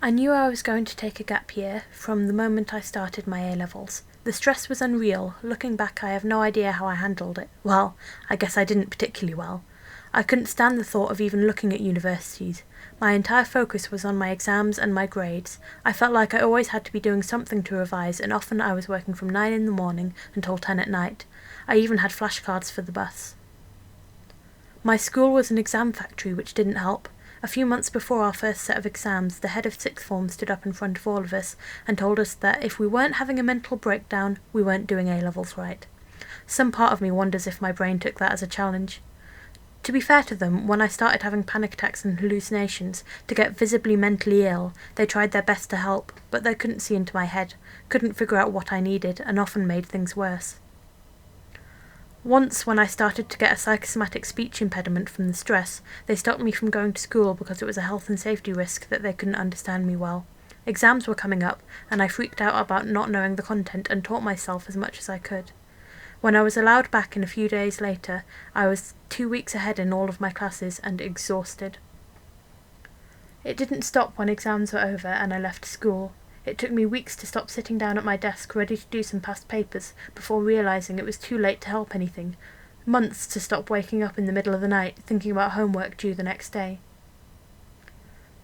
I knew I was going to take a gap year from the moment I started my A-levels. The stress was unreal. Looking back, I have no idea how I handled it. Well, I guess I didn't particularly well. I couldn't stand the thought of even looking at universities. My entire focus was on my exams and my grades. I felt like I always had to be doing something to revise, and often I was working from 9 in the morning until 10 at night. I even had flashcards for the bus. My school was an exam factory, which didn't help. A few months before our first set of exams, the head of sixth form stood up in front of all of us and told us that if we weren't having a mental breakdown, we weren't doing A-levels right. Some part of me wonders if my brain took that as a challenge. To be fair to them, when I started having panic attacks and hallucinations to get visibly mentally ill, they tried their best to help, but they couldn't see into my head, couldn't figure out what I needed, and often made things worse. Once, when I started to get a psychosomatic speech impediment from the stress, they stopped me from going to school because it was a health and safety risk that they couldn't understand me well. Exams were coming up, and I freaked out about not knowing the content and taught myself as much as I could. When I was allowed back in a few days later, I was 2 weeks ahead in all of my classes and exhausted. It didn't stop when exams were over and I left school. It took me weeks to stop sitting down at my desk ready to do some past papers before realising it was too late to help anything. Months to stop waking up in the middle of the night thinking about homework due the next day.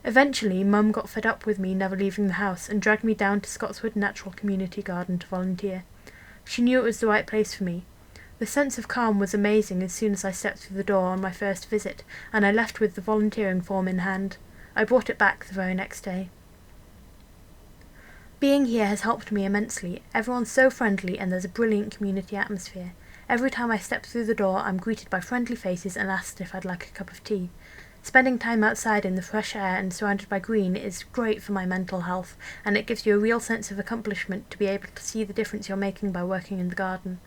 Eventually, Mum got fed up with me never leaving the house and dragged me down to Scotswood Natural Community Garden to volunteer. She knew it was the right place for me. The sense of calm was amazing as soon as I stepped through the door on my first visit, and I left with the volunteering form in hand. I brought it back the very next day. Being here has helped me immensely. Everyone's so friendly and there's a brilliant community atmosphere. Every time I step through the door, I'm greeted by friendly faces and asked if I'd like a cup of tea. Spending time outside in the fresh air and surrounded by green is great for my mental health, and it gives you a real sense of accomplishment to be able to see the difference you're making by working in the garden.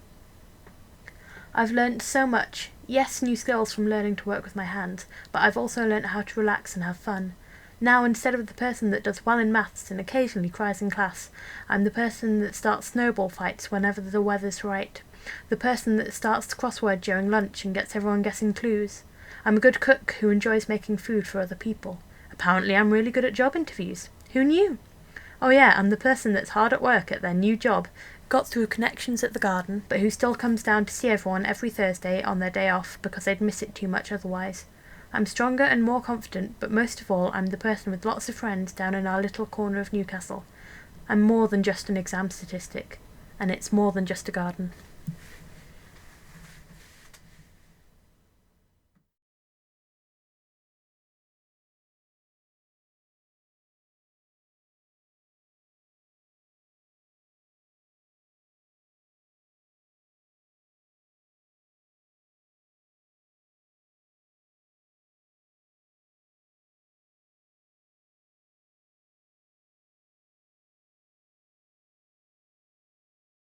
I've learnt so much. Yes, new skills from learning to work with my hands, but I've also learnt how to relax and have fun. Now, instead of the person that does well in maths and occasionally cries in class, I'm the person that starts snowball fights whenever the weather's right. The person that starts the crossword during lunch and gets everyone guessing clues. I'm a good cook who enjoys making food for other people. Apparently I'm really good at job interviews. Who knew? Oh yeah, I'm the person that's hard at work at their new job, got through connections at the garden, but who still comes down to see everyone every Thursday on their day off because they'd miss it too much otherwise. I'm stronger and more confident, but most of all, I'm the person with lots of friends down in our little corner of Newcastle. I'm more than just an exam statistic, and it's more than just a garden.